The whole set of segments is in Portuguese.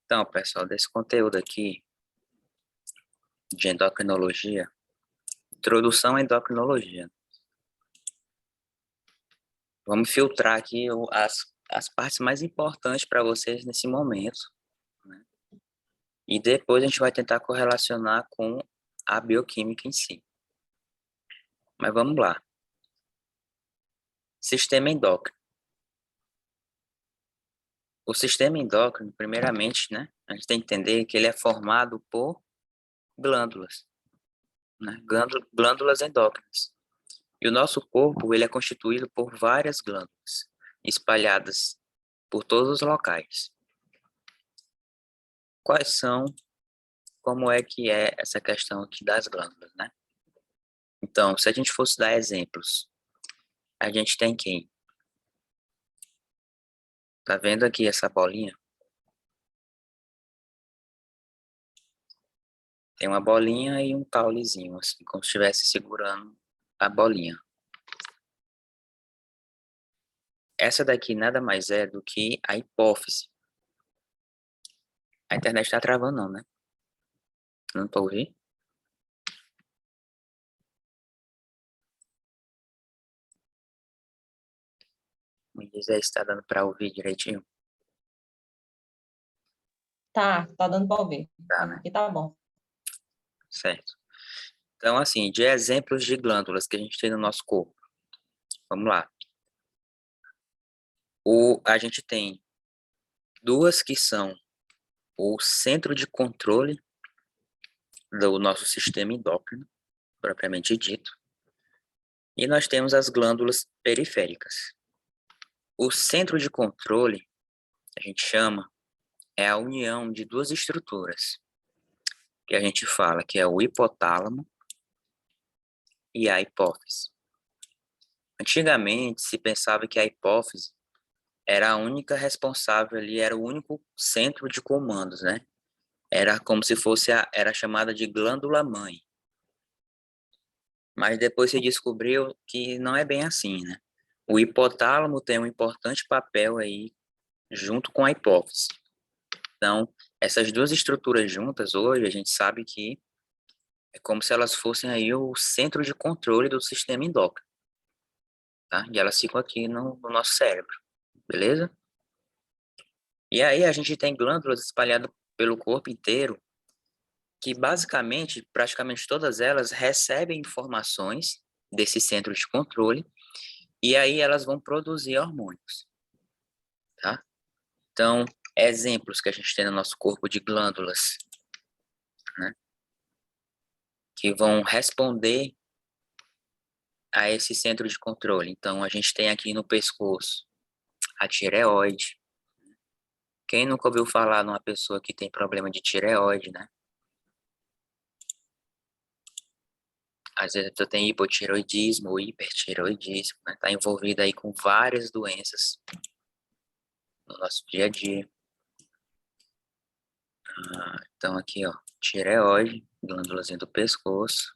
Então, pessoal, desse conteúdo aqui de endocrinologia, introdução à endocrinologia. Vamos filtrar aqui as partes mais importantes para vocês nesse momento, né? E depois a gente vai tentar correlacionar com a bioquímica em si. Mas vamos lá. Sistema endócrino. O sistema endócrino, primeiramente, né, a gente tem que entender que ele é formado por glândulas, né? Glândulas endócrinas. E o nosso corpo, ele é constituído por várias glândulas, espalhadas por todos os locais. Quais são, como é que é essa questão aqui das glândulas, né? Então, se a gente fosse dar exemplos, a gente tem quem? Tá vendo aqui essa bolinha? Tem uma bolinha e um caulezinho, assim, como se estivesse segurando a bolinha. Essa daqui nada mais é do que a hipófise. A internet tá travando não, né? Não tô ouvindo? Me diz aí se tá dando para ouvir direitinho. Tá dando para ouvir. Tá, né? Aqui tá bom. Certo. Então, assim, de exemplos de glândulas que a gente tem no nosso corpo. Vamos lá. A gente tem duas que são o centro de controle do nosso sistema endócrino, propriamente dito, e nós temos as glândulas periféricas. O centro de controle, a gente chama, é a união de duas estruturas, que a gente fala que é o hipotálamo e a hipófise. Antigamente, se pensava que a hipófise era a única responsável ali, era o único centro de comandos, né? Era como se fosse era chamada de glândula-mãe. Mas depois se descobriu que não é bem assim, né? O hipotálamo tem um importante papel aí junto com a hipófise. Então, essas duas estruturas juntas hoje, a gente sabe que é como se elas fossem aí o centro de controle do sistema endócrino, tá? E elas ficam aqui no nosso cérebro, beleza? E aí a gente tem glândulas espalhadas pelo corpo inteiro, que basicamente, praticamente todas elas recebem informações desse centro de controle, e aí elas vão produzir hormônios, tá? Então, exemplos que a gente tem no nosso corpo de glândulas, né, que vão responder a esse centro de controle. Então, a gente tem aqui no pescoço a tireoide. Quem nunca ouviu falar numa pessoa que tem problema de tireoide, né? Às vezes a pessoa tem hipotireoidismo ou hipertireoidismo, né? Tá envolvida aí com várias doenças no nosso dia a dia. Então aqui, ó, tireoide, glândulazinha do pescoço.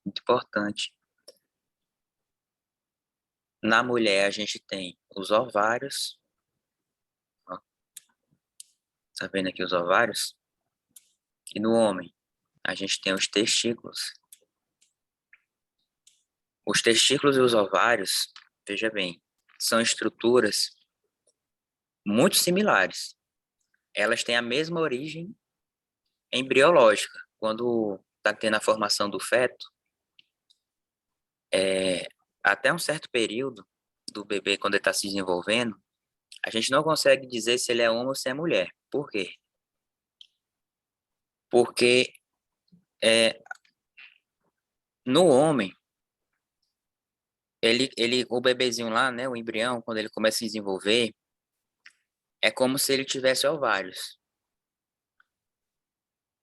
Muito importante. Na mulher a gente tem os ovários. Ó, tá vendo aqui os ovários? E no homem a gente tem os testículos. Os testículos e os ovários, veja bem, são estruturas muito similares. Elas têm a mesma origem embriológica. Quando está tendo a formação do feto, até um certo período do bebê, quando ele está se desenvolvendo, a gente não consegue dizer se ele é homem ou se é mulher. Por quê? Porque no homem, o bebezinho lá, né, o embrião, quando ele começa a se desenvolver, é como se ele tivesse ovários,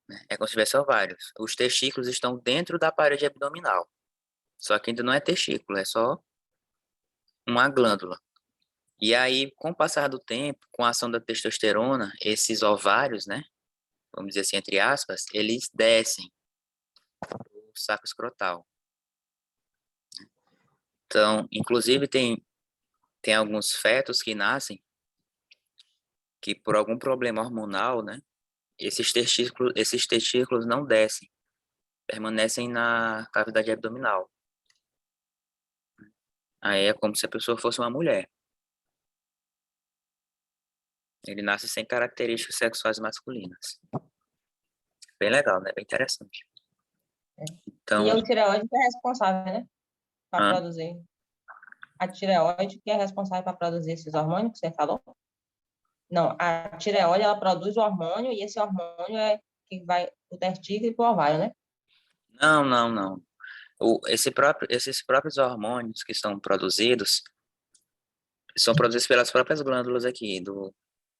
né? É como se tivesse ovários. Os testículos estão dentro da parede abdominal. Só que ainda não é testículo, é só uma glândula. E aí, com o passar do tempo, com a ação da testosterona, esses ovários, né, vamos dizer assim, entre aspas, eles descem o saco escrotal. Então, inclusive tem alguns fetos que nascem que por algum problema hormonal, né, esses testículos não descem, permanecem na cavidade abdominal. Aí é como se a pessoa fosse uma mulher. Ele nasce sem características sexuais masculinas. Bem legal, né? Bem interessante. É. E Então, é o tireoide que é responsável, né? Para hã? produzir. A tireoide que é responsável para produzir esses hormônios que você falou? Não, a tireoide, ela produz o hormônio e esse hormônio é que vai do testículo e para o ovário, né? Não, não, não. Esses próprios hormônios que são produzidos pelas próprias glândulas aqui,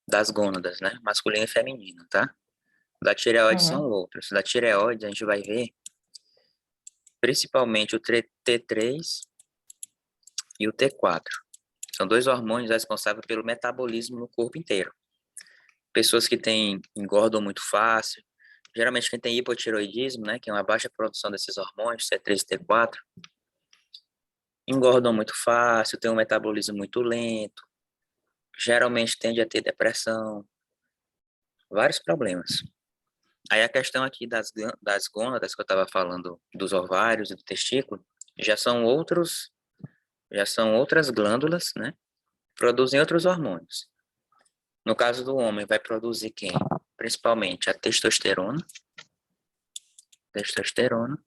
das gônadas, né? Masculina e feminina, tá? Da tireoide são Uhum. outros. Da tireoide a gente vai ver principalmente o T3 e o T4. São dois hormônios responsáveis pelo metabolismo no corpo inteiro. Pessoas que engordam muito fácil, geralmente quem tem hipotireoidismo, né, que é uma baixa produção desses hormônios, T3 e T4, engordam muito fácil, tem um metabolismo muito lento, geralmente tende a ter depressão, vários problemas. Aí a questão aqui das gônadas que eu estava falando, dos ovários e do testículo, já são outros, já são outras glândulas, né? Produzem outros hormônios. No caso do homem, vai produzir quem? Principalmente a testosterona. Testosterona.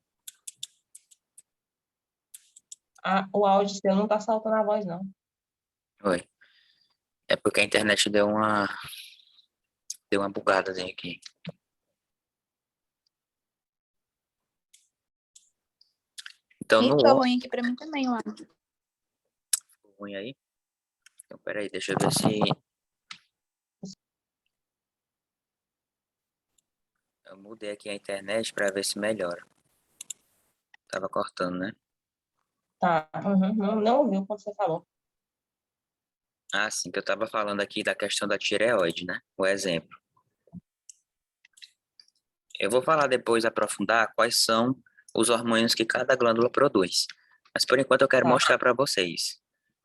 O áudio seu não está saltando a voz, não. Oi. É porque a internet deu uma bugadazinha aqui. Então, E no tá homem, ruim aqui pra mim também, lá. ficou ruim aí. Então, peraí, deixa eu ver se eu mudei aqui a internet para ver se melhora. Tava cortando, né? Tá. Uhum. Não ouviu quando você falou. Ah, sim, que eu tava falando aqui da questão da tireoide, né? O exemplo. Eu vou falar depois, aprofundar quais são os hormônios que cada glândula produz. Mas por enquanto eu quero Tá. mostrar para vocês.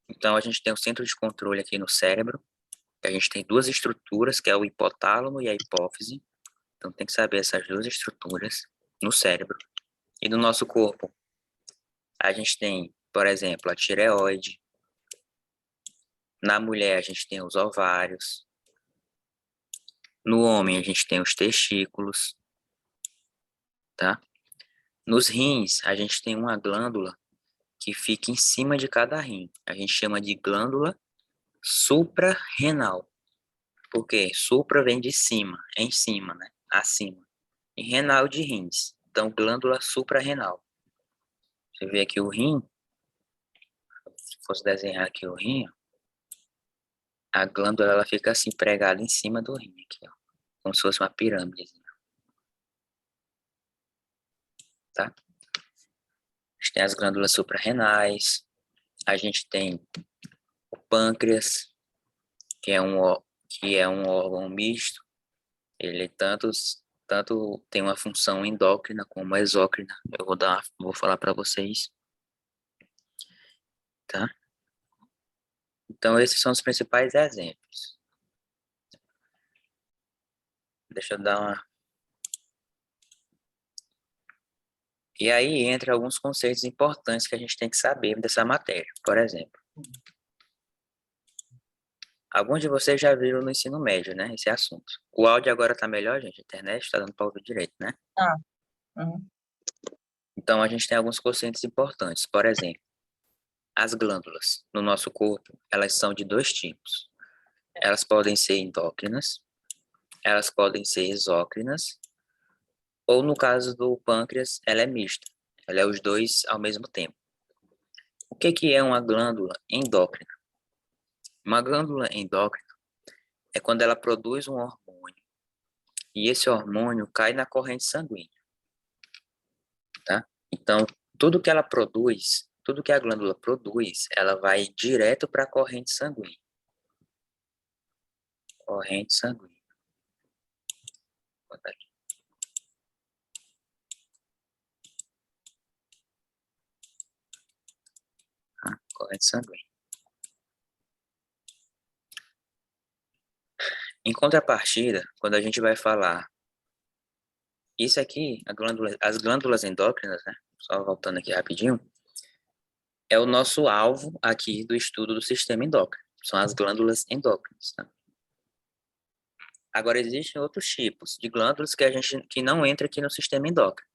Então a gente tem o centro de controle aqui no cérebro. A gente tem duas estruturas, que é o hipotálamo e a hipófise. Então tem que saber essas duas estruturas no cérebro. E no nosso corpo, a gente tem, por exemplo, a tireoide. Na mulher, a gente tem os ovários. No homem, a gente tem os testículos, tá? Nos rins, a gente tem uma glândula que fica em cima de cada rim. A gente chama de glândula suprarrenal. Por quê? Supra vem de cima, em cima, né? Acima. E renal de rins. Então, glândula suprarrenal. Você vê aqui o rim, se fosse desenhar aqui o rim, ó, a glândula ela fica assim pregada em cima do rim aqui, ó, como se fosse uma pirâmide, tá? A gente tem as glândulas suprarrenais, a gente tem o pâncreas, que é um órgão misto. Ele tanto tem uma função endócrina como exócrina. Vou falar para vocês, tá? Então esses são os principais exemplos. Deixa eu dar uma. E aí entra alguns conceitos importantes que a gente tem que saber dessa matéria. Por exemplo, alguns de vocês já viram no ensino médio, né? Esse assunto. O áudio agora tá melhor, gente. A internet está dando para ouvir direito, né? Tá. Uhum. Então a gente tem alguns conceitos importantes. Por exemplo, as glândulas no nosso corpo, elas são de dois tipos. Elas podem ser endócrinas, elas podem ser exócrinas, ou no caso do pâncreas, ela é mista. Ela é os dois ao mesmo tempo. O que é uma glândula endócrina? Uma glândula endócrina é quando ela produz um hormônio e esse hormônio cai na corrente sanguínea, tá? Então, tudo que a glândula produz, ela vai direto para a corrente sanguínea. Corrente sanguínea. Vou botar aqui. Tá? Corrente sanguínea. Em contrapartida, quando a gente vai falar, isso aqui, as glândulas endócrinas, né? Só voltando aqui rapidinho, é o nosso alvo aqui do estudo do sistema endócrino. São as glândulas endócrinas, tá? Agora, existem outros tipos de glândulas que não entra aqui no sistema endócrino,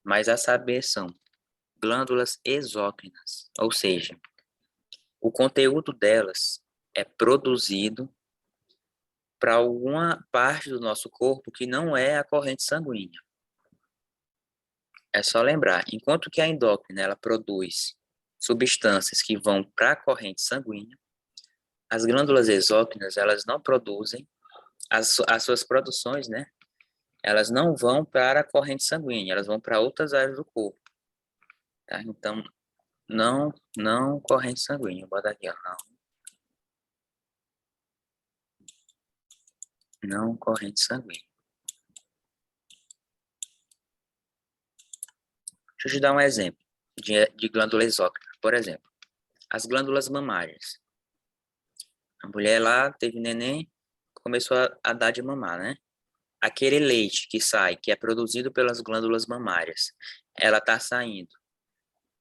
mas a saber são glândulas exócrinas, ou seja, o conteúdo delas é produzido para alguma parte do nosso corpo que não é a corrente sanguínea. É só lembrar, enquanto que a endócrina ela produz substâncias que vão para a corrente sanguínea, as glândulas exócrinas elas não produzem as suas produções, né? Elas não vão para a corrente sanguínea, elas vão para outras áreas do corpo, tá? Então, não corrente sanguínea, bota aqui, ó, não corrente sanguínea. Deixa eu te dar um exemplo de glândula exócrina. Por exemplo, as glândulas mamárias. A mulher lá teve neném, começou a dar de mamar, né? Aquele leite que sai, que é produzido pelas glândulas mamárias, ela está saindo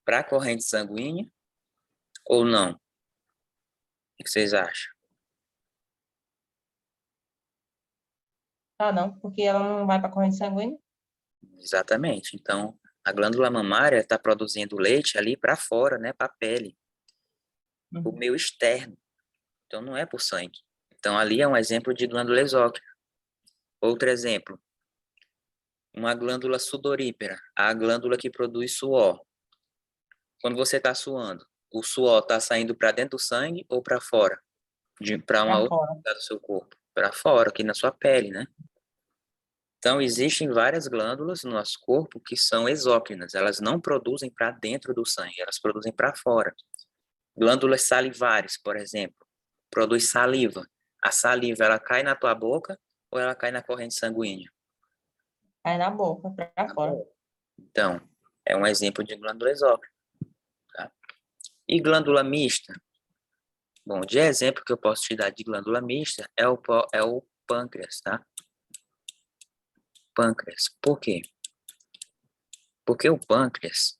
para a corrente sanguínea ou não? O que vocês acham? Ah, não, porque ela não vai para a corrente sanguínea. Exatamente. Então, a glândula mamária está produzindo leite ali para fora, né? Para a pele, o Uhum. meio externo. Então, não é por sangue. Então, ali é um exemplo de glândula exócrina. Outro exemplo, uma glândula sudorípara, a glândula que produz suor. Quando você está suando, o suor está saindo para dentro do sangue ou para fora? Para uma Para outra fora. parte do seu corpo? Para fora, aqui na sua pele, né? Então, existem várias glândulas no nosso corpo que são exócrinas. Elas não produzem para dentro do sangue, elas produzem para fora. Glândulas salivares, por exemplo, produz saliva. A saliva, ela cai na tua boca ou ela cai na corrente sanguínea? Aí na boca, para Na fora. boca. Então, é um exemplo de glândula exócrina, tá? E glândula mista? Bom, de exemplo que eu posso te dar de glândula mista é o pâncreas, tá? Pâncreas. Por quê? Porque o pâncreas,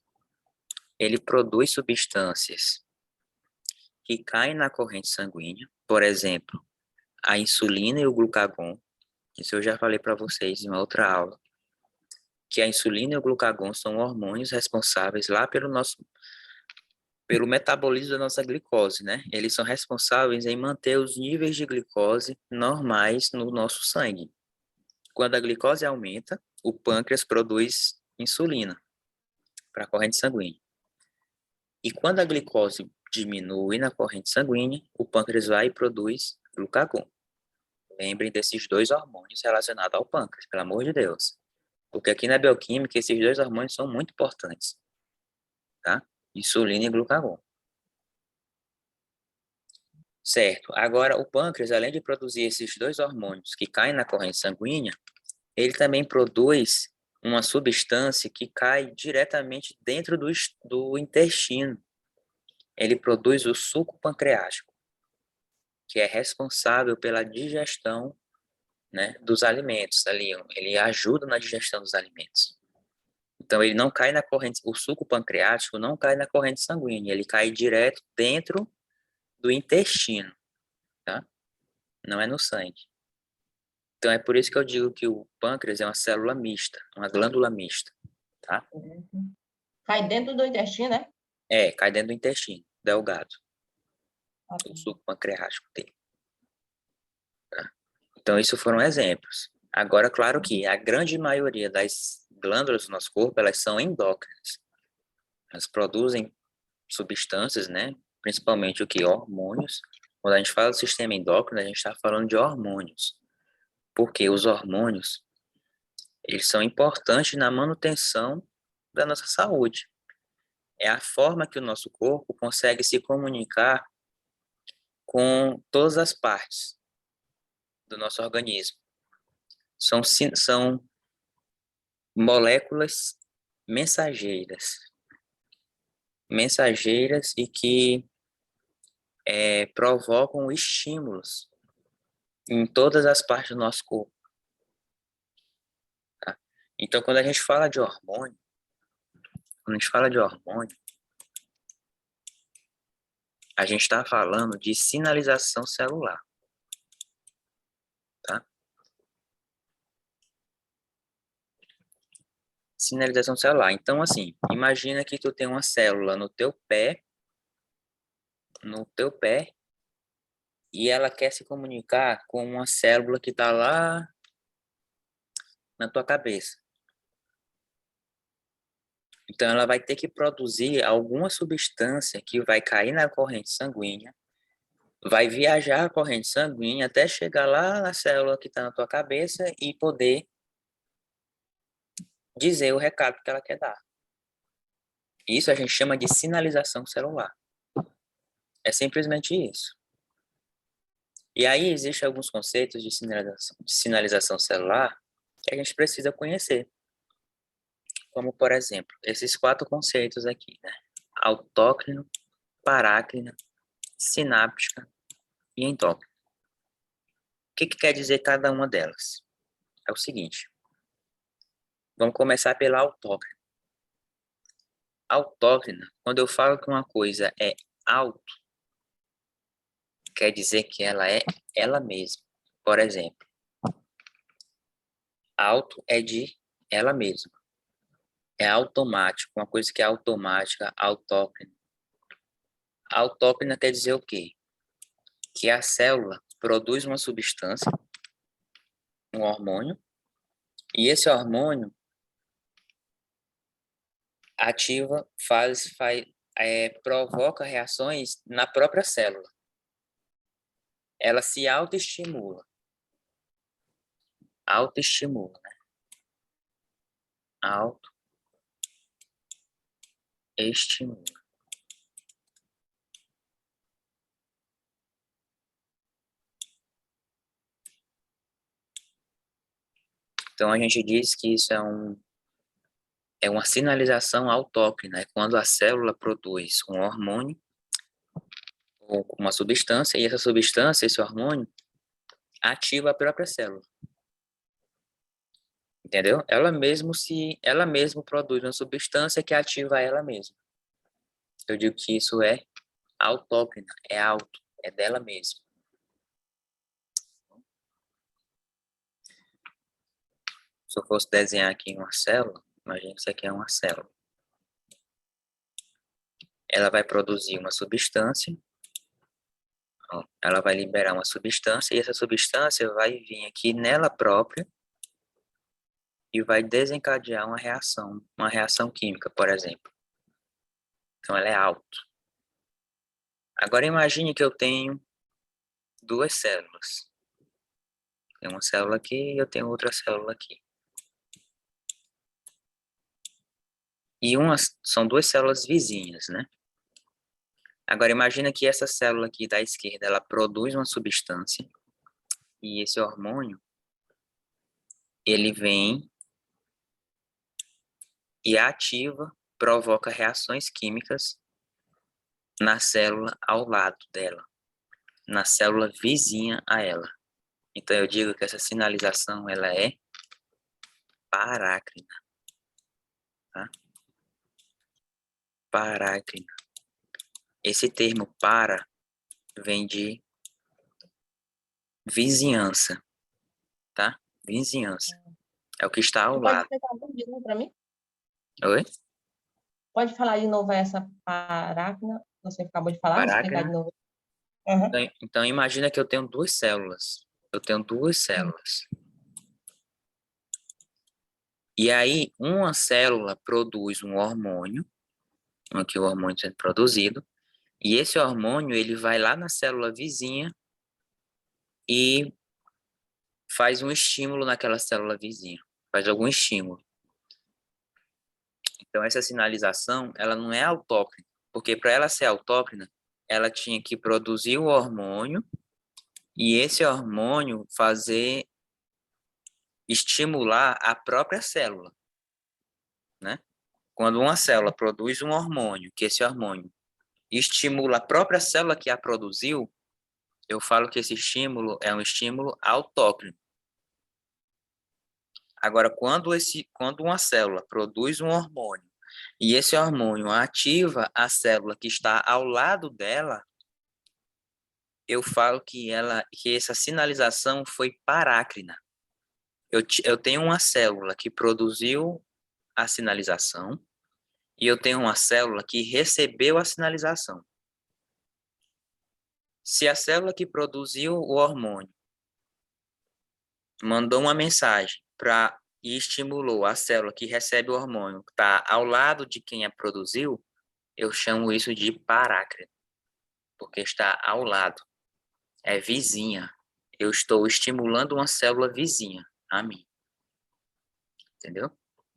ele produz substâncias que caem na corrente sanguínea, por exemplo, a insulina e o glucagon. Isso eu já falei para vocês em uma outra aula, que a insulina e o glucagon são hormônios responsáveis lá pelo metabolismo da nossa glicose, né? Eles são responsáveis em manter os níveis de glicose normais no nosso sangue. Quando a glicose aumenta, o pâncreas produz insulina para a corrente sanguínea. E quando a glicose diminui na corrente sanguínea, o pâncreas vai e produz glucagon. Lembrem desses dois hormônios relacionados ao pâncreas, pelo amor de Deus. Porque aqui na bioquímica, esses dois hormônios são muito importantes, tá? Insulina e glucagon. Certo. Agora, o pâncreas, além de produzir esses dois hormônios que caem na corrente sanguínea, ele também produz uma substância que cai diretamente dentro do intestino. Ele produz o suco pancreático, que é responsável pela digestão, né, dos alimentos. Ali, ele ajuda na digestão dos alimentos. Então, ele não cai na corrente, o suco pancreático não cai na corrente sanguínea, ele cai direto dentro do intestino, tá? Não é no sangue. Então, é por isso que eu digo que o pâncreas é uma célula mista, uma glândula mista, tá? Uhum. Cai dentro do intestino, né? É, cai dentro do intestino, delgado, Ah, tá. o suco pancreático dele, tá? Então, isso foram exemplos. Agora, claro que a grande maioria das glândulas do nosso corpo, elas são endócrinas. Elas produzem substâncias, né? Principalmente o que? Hormônios. Quando a gente fala do sistema endócrino, a gente está falando de hormônios. Porque os hormônios, eles são importantes na manutenção da nossa saúde. É a forma que o nosso corpo consegue se comunicar com todas as partes do nosso organismo. São moléculas mensageiras. Mensageiras e que provocam estímulos em todas as partes do nosso corpo. Tá? Então, quando a gente fala de hormônio, a gente está falando de sinalização celular, tá? Sinalização celular. Então, assim, imagina que tu tem uma célula no teu pé, e ela quer se comunicar com uma célula que está lá na tua cabeça. Então, ela vai ter que produzir alguma substância que vai cair na corrente sanguínea, vai viajar a corrente sanguínea até chegar lá na célula que está na tua cabeça e poder dizer o recado que ela quer dar. Isso a gente chama de sinalização celular. É simplesmente isso. E aí existem alguns conceitos de sinalização celular que a gente precisa conhecer. Como, por exemplo, esses 4 conceitos aqui, né? Autócrino, parácrina, sináptica e endócrina. O que quer dizer cada uma delas? É o seguinte. Vamos começar pela autócrina. Autócrina, quando eu falo que uma coisa é auto, quer dizer que ela é ela mesma. Por exemplo, auto é de ela mesma. É automático, uma coisa que é automática, autócrina. Autócrina quer dizer o quê? Que a célula produz uma substância, um hormônio, e esse hormônio ativa, provoca reações na própria célula. Ela se autoestimula. Autoestimula, né? Autoestimula. Então, a gente diz que isso é uma sinalização autócrina, é quando a célula produz um hormônio ou uma substância, e essa substância, esse hormônio, ativa a própria célula. Entendeu? Ela mesma produz uma substância que ativa ela mesma. Eu digo que isso é autócrina, é auto, é dela mesma. Se eu fosse desenhar aqui uma célula, imagina que isso aqui é uma célula. Ela vai produzir uma substância, ó, ela vai liberar uma substância, e essa substância vai vir aqui nela própria e vai desencadear uma reação química, por exemplo. Então, ela é auto. Agora, imagine que eu tenho 2 células. Tem uma célula aqui e eu tenho outra célula aqui. E são 2 células vizinhas, né? Agora, imagina que essa célula aqui da esquerda, ela produz uma substância e esse hormônio, ele vem e ativa, provoca reações químicas na célula ao lado dela, na célula vizinha a ela. Então, eu digo que essa sinalização, ela é parácrina, tá? Parácrina. Esse termo para vem de vizinhança, tá? Vizinhança. É o que está ao Você pode lado. explicar de novo para mim? Oi? Pode falar de novo essa paráquina que você acabou de falar? Explicar de Parácrina. novo. Uhum. Então, imagina que eu tenho 2 células. Eu tenho 2 células. E aí, uma célula produz um hormônio, aqui o hormônio sendo produzido, e esse hormônio, ele vai lá na célula vizinha e faz um estímulo naquela célula vizinha, faz algum estímulo. Então, essa sinalização, ela não é autócrina, porque para ela ser autócrina, ela tinha que produzir o hormônio e esse hormônio estimular a própria célula, né? Quando uma célula produz um hormônio, que esse hormônio estimula a própria célula que a produziu, eu falo que esse estímulo é um estímulo autócrino. Agora, quando uma célula produz um hormônio e esse hormônio ativa a célula que está ao lado dela, eu falo que essa sinalização foi parácrina. Eu tenho uma célula que produziu a sinalização e eu tenho uma célula que recebeu a sinalização. Se a célula que produziu o hormônio mandou uma mensagem e estimulou a célula que recebe o hormônio, que está ao lado de quem a produziu, eu chamo isso de parácrina, porque está ao lado, é vizinha. Eu estou estimulando uma célula vizinha a mim, entendeu?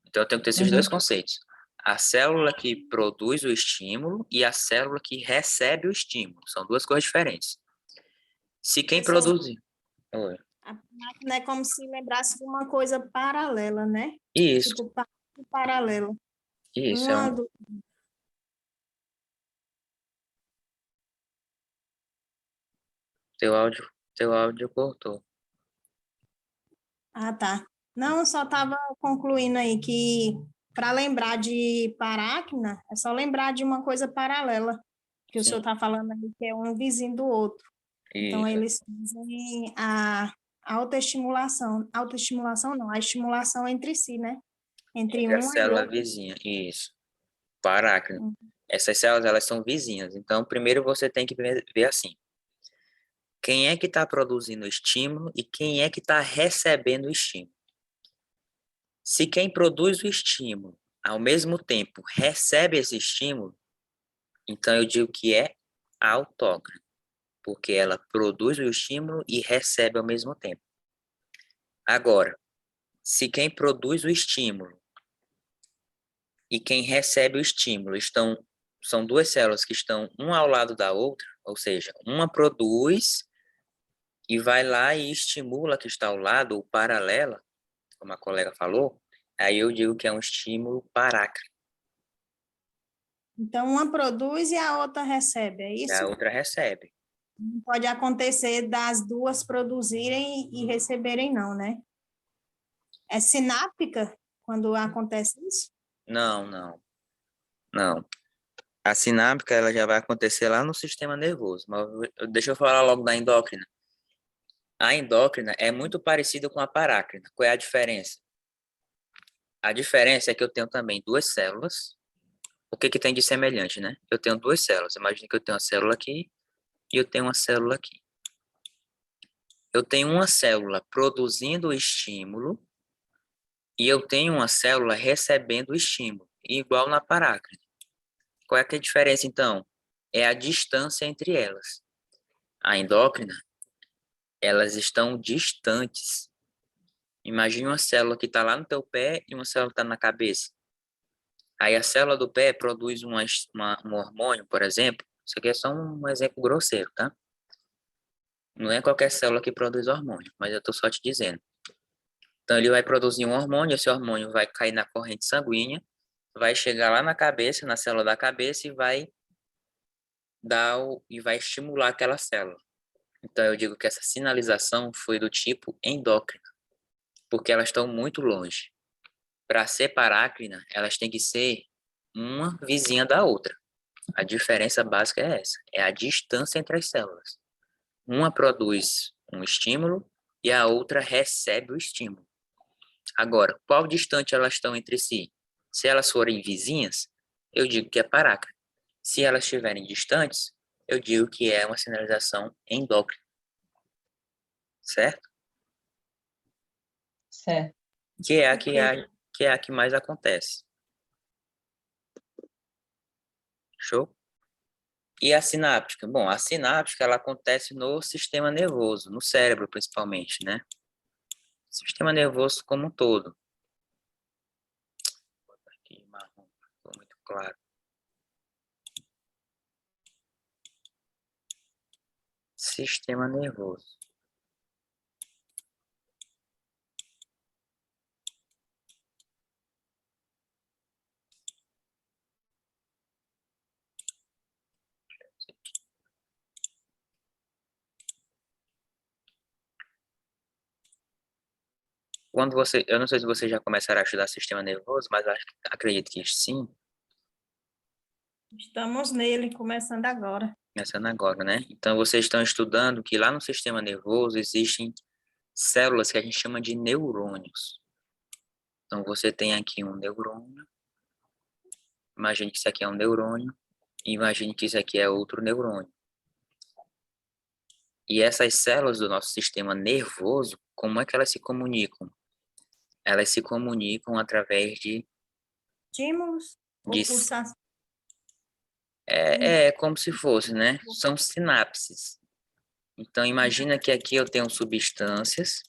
Então eu tenho que ter esses dois Uhum. conceitos. A célula que produz o estímulo e a célula que recebe o estímulo. São duas coisas diferentes. Se quem Professor, produzir... Oi. a máquina é como se lembrasse de uma coisa paralela, né? Isso, Tipo, paralela. isso. Uma do... Teu áudio cortou. Ah, tá. Não, só estava concluindo aí que para lembrar de paráquina, é só lembrar de uma coisa paralela, que o senhor Sim, está falando aí, que é um vizinho do outro. Então, isso. eles fazem a autoestimulação. Autoestimulação não, a estimulação entre si, né? Entre Entre a uma e célula outra. vizinha. Isso. Parácrina. Essas células, elas são vizinhas. Então, primeiro você tem que ver assim. Quem é que está produzindo o estímulo e quem é que está recebendo o estímulo? Se quem produz o estímulo, ao mesmo tempo, recebe esse estímulo, então eu digo que é autógrafo, porque ela produz o estímulo e recebe ao mesmo tempo. Agora, se quem produz o estímulo e quem recebe o estímulo são duas células que estão uma ao lado da outra, ou seja, uma produz e vai lá e estimula a que está ao lado, ou paralela, como a colega falou, aí eu digo que é um estímulo parácrino, Então, uma produz e a outra recebe, é e a isso? outra recebe. Não pode acontecer das duas produzirem e receberem, não, né? É sináptica quando acontece isso? Não, não, não. A sináptica ela já vai acontecer lá no sistema nervoso, mas deixa eu falar logo da endócrina. A endócrina é muito parecida com a parácrina. Qual é a diferença? A diferença é que eu tenho também duas células. O que que tem de semelhante, né? Eu tenho duas células. Imagina que eu tenho uma célula aqui e eu tenho uma célula aqui. Eu tenho uma célula produzindo o estímulo e eu tenho uma célula recebendo o estímulo, igual na parácrina. Qual é que é a diferença, então? É a distância entre elas. A endócrina, elas estão distantes. Imagine uma célula que está lá no teu pé e uma célula que está na cabeça. Aí a célula do pé produz um hormônio, por exemplo. Isso aqui é só um exemplo grosseiro, tá? Não é qualquer célula que produz hormônio, mas eu estou só te dizendo. Então ele vai produzir um hormônio, esse hormônio vai cair na corrente sanguínea, vai chegar lá na cabeça, na célula da cabeça e vai vai estimular aquela célula. Então eu digo que essa sinalização foi do tipo endócrina, porque elas estão muito longe. Para ser parácrina, elas têm que ser uma vizinha da outra. A diferença básica é essa, é a distância entre as células. Uma produz um estímulo e a outra recebe o estímulo. Agora, qual distante elas estão entre si? Se elas forem vizinhas, eu digo que é parácrina. Se elas estiverem distantes, eu digo que é uma sinalização endócrina, certo? Certo. Que é a que, Ok. é, que é a que mais acontece. Show? E a sináptica? Bom, a sináptica ela acontece no sistema nervoso, no cérebro principalmente, né? Sistema nervoso como um todo. Aqui, marrom, ficou muito claro. Sistema nervoso. eu não sei se vocês já começaram a estudar sistema nervoso, mas acredito que sim, Estamos nele, começando agora. começando agora, né? Então, vocês estão estudando que lá no sistema nervoso existem células que a gente chama de neurônios. Então, você tem aqui um neurônio, imagine que isso aqui é um neurônio, e imagine que isso aqui é outro neurônio. E essas células do nosso sistema nervoso, como é que elas se comunicam? Elas se comunicam através Estímulos ou de pulsações? é como se fosse, né? São sinapses. Então, imagina que aqui eu tenho substâncias.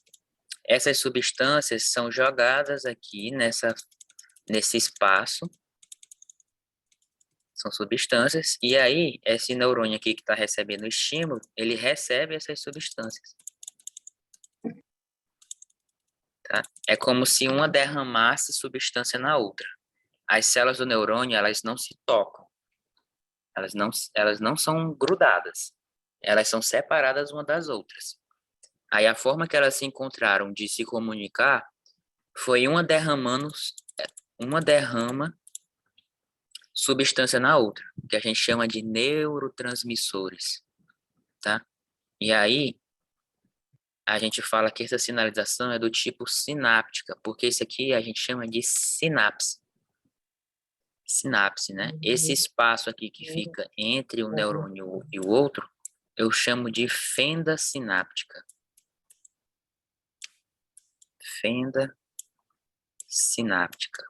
Essas substâncias são jogadas aqui nesse espaço. São substâncias. E aí, esse neurônio aqui que está recebendo o estímulo, ele recebe essas substâncias. Tá? É como se uma derramasse substância na outra. As células do neurônio, elas não se tocam. Elas não são grudadas. Elas são separadas uma das outras. Aí a forma que elas se encontraram de se comunicar foi uma derrama substância na outra, que a gente chama de neurotransmissores, tá? E aí a gente fala que essa sinalização é do tipo sináptica, porque isso aqui a gente chama de sinapse. Sinapse, né? Esse espaço aqui que fica entre um neurônio e o outro, eu chamo de fenda sináptica. Fenda sináptica.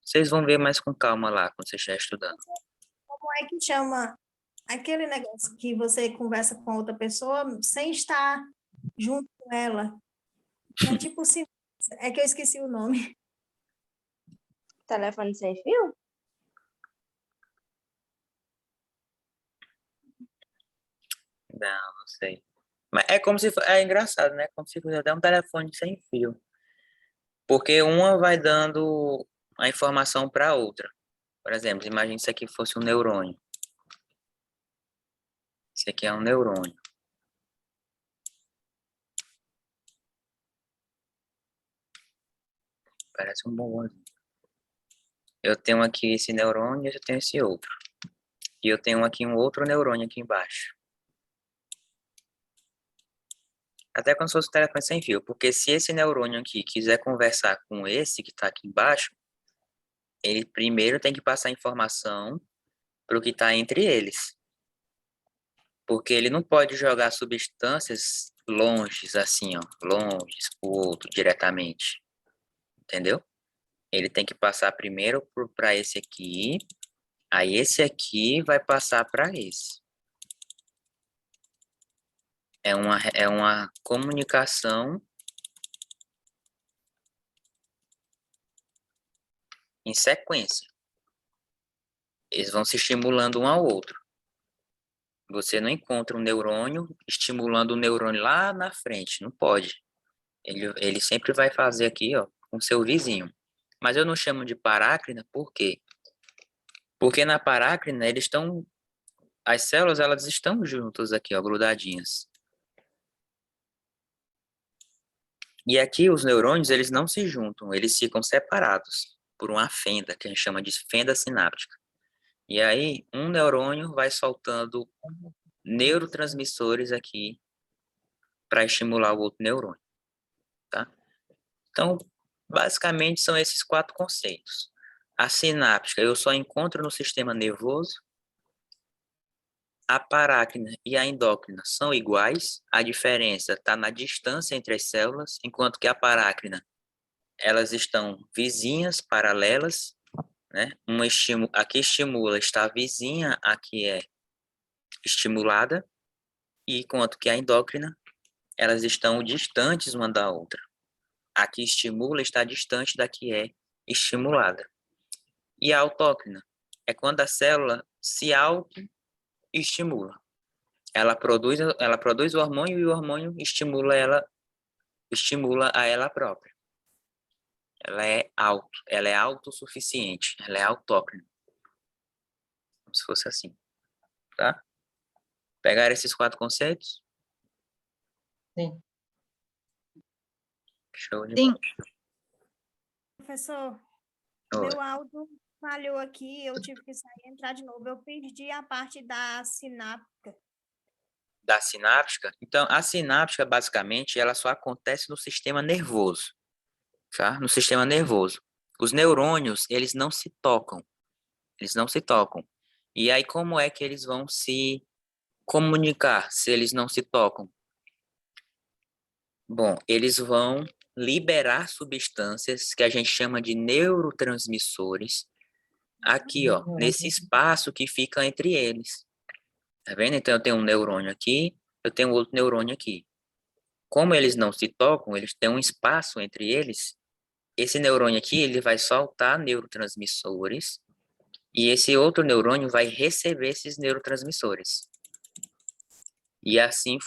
Vocês vão ver mais com calma lá, quando você estiver estudando. Como é que chama aquele negócio que você conversa com outra pessoa sem estar junto com ela? É tipo, é que eu esqueci o nome. Telefone sem fio? Não sei. Mas é como se é engraçado, né? Como se fosse até um telefone sem fio. Porque uma vai dando a informação para a outra. Por exemplo, imagine se aqui fosse um neurônio. Esse aqui é um neurônio. Parece um bombonzinho. Eu tenho aqui esse neurônio e eu tenho esse outro. E eu tenho aqui um outro neurônio aqui embaixo. Até como se fosse um telefone sem fio. Porque se esse neurônio aqui quiser conversar com esse que está aqui embaixo, ele primeiro tem que passar informação para o que está entre eles. Porque ele não pode jogar substâncias longe, assim, ó, longe o outro diretamente. Entendeu? Ele tem que passar primeiro para esse aqui, aí esse aqui vai passar para esse. É uma comunicação em sequência. Eles vão se estimulando um ao outro. Você não encontra um neurônio estimulando o neurônio lá na frente, não pode. Ele sempre vai fazer aqui, ó, com seu vizinho. Mas eu não chamo de parácrina, por quê? Porque na parácrina as células elas estão juntas aqui, ó, grudadinhas. E aqui os neurônios eles não se juntam, eles ficam separados por uma fenda que a gente chama de fenda sináptica. E aí um neurônio vai soltando neurotransmissores aqui para estimular o outro neurônio, tá? Então, basicamente são esses 4 conceitos. A sináptica eu só encontro no sistema nervoso. A parácrina e a endócrina são iguais, a diferença está na distância entre as células, enquanto que a parácrina, elas estão vizinhas, paralelas, né? A que estimula está vizinha à que é estimulada, e enquanto que a endócrina, elas estão distantes uma da outra. A que estimula está distante da que é estimulada. E a autócrina é quando a célula se auto-estimula. Ela produz o hormônio e o hormônio estimula a ela própria. Ela é autossuficiente, ela é autócrina. Como se fosse assim, tá? Pegaram esses 4 conceitos? Sim. Show de Sim. bola. Professor, Oi. meu áudio falhou aqui, eu tive que sair e entrar de novo. Eu perdi a parte da sináptica. Da sináptica? Então, a sináptica, basicamente, ela só acontece no sistema nervoso, tá? No sistema nervoso. Os neurônios, eles não se tocam. Eles não se tocam. E aí, como é que eles vão se comunicar se eles não se tocam? Bom, eles vão liberar substâncias que a gente chama de neurotransmissores aqui, ó, nesse espaço que fica entre eles. Tá vendo? Então, eu tenho um neurônio aqui, eu tenho outro neurônio aqui. Como eles não se tocam, eles têm um espaço entre eles. Esse neurônio aqui, ele vai soltar neurotransmissores e esse outro neurônio vai receber esses neurotransmissores. E assim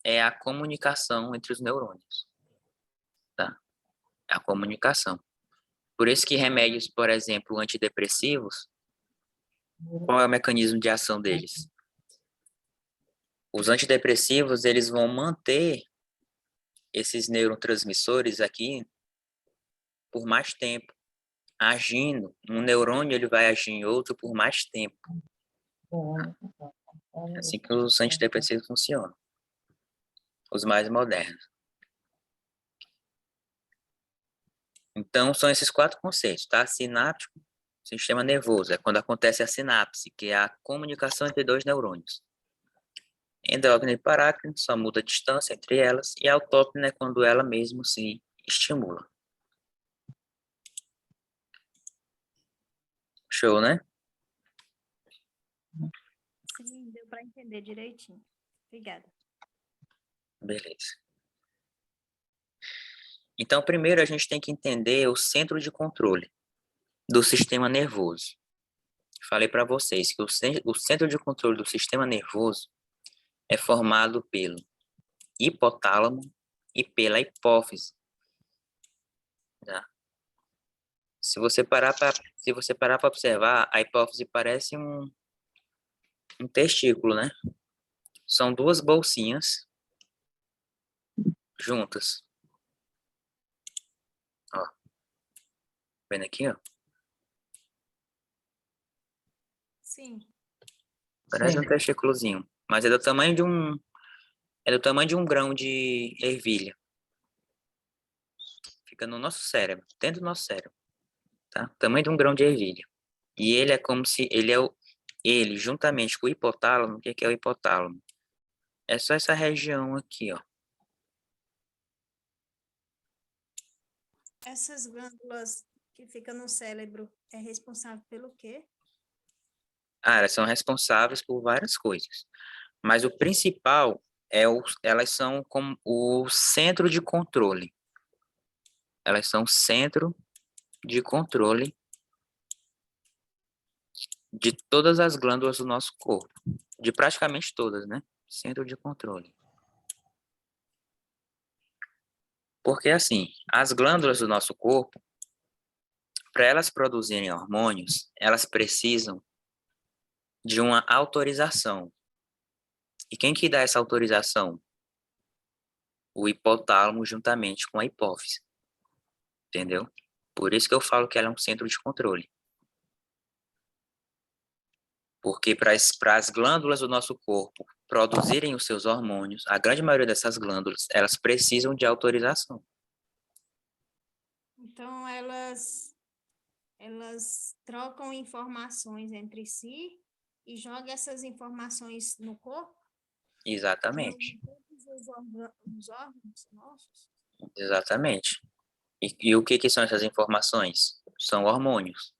é a comunicação entre os neurônios, tá? A comunicação. Por isso que remédios, por exemplo, antidepressivos, qual é o mecanismo de ação deles? Os antidepressivos, eles vão manter esses neurotransmissores aqui por mais tempo, agindo. Um neurônio, ele vai agir em outro por mais tempo. É assim que os antidepressivos funcionam. Os mais modernos. Então, são esses 4 conceitos, tá? Sináptico, sistema nervoso, é quando acontece a sinapse, que é a comunicação entre 2 neurônios. Endócrino e parácrino, só muda a distância entre elas, e autócrino é quando ela mesma se estimula. Show, né? Sim, deu para entender direitinho. Obrigada. Beleza. Então, primeiro a gente tem que entender o centro de controle do sistema nervoso. Falei para vocês que o centro de controle do sistema nervoso é formado pelo hipotálamo e pela hipófise. Tá? Se você parar para observar, a hipófise parece um testículo, né? São 2 bolsinhas juntas. Ó. Vendo aqui, ó. Sim. Parece um testículozinho, mas é do tamanho de um grão de ervilha. Fica no nosso cérebro, dentro do nosso cérebro, tá? Tamanho de um grão de ervilha. E ele é como se ele juntamente com o hipotálamo, o que é o hipotálamo? É só essa região aqui, ó. Essas glândulas que ficam no cérebro é responsável pelo quê? Elas são responsáveis por várias coisas, mas o principal elas são como o centro de controle. Elas são o centro de controle de todas as glândulas do nosso corpo, de praticamente todas, né? Centro de controle. Porque assim, as glândulas do nosso corpo, para elas produzirem hormônios, elas precisam de uma autorização. E quem que dá essa autorização? O hipotálamo juntamente com a hipófise. Entendeu? Por isso que eu falo que ela é um centro de controle. Porque para as glândulas do nosso corpo produzirem os seus hormônios, a grande maioria dessas glândulas, elas precisam de autorização. Então, elas trocam informações entre si e jogam essas informações no corpo? Exatamente. Os órgãos nossos? Exatamente. E o que são essas informações? São hormônios.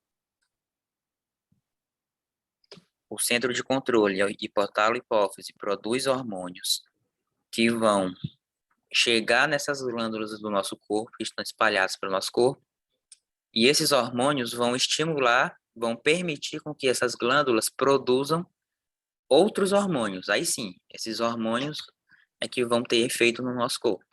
O centro de controle, a hipotálamo hipófise, produz hormônios que vão chegar nessas glândulas do nosso corpo, que estão espalhadas pelo nosso corpo, e esses hormônios vão estimular, vão permitir com que essas glândulas produzam outros hormônios. Aí sim, esses hormônios é que vão ter efeito no nosso corpo.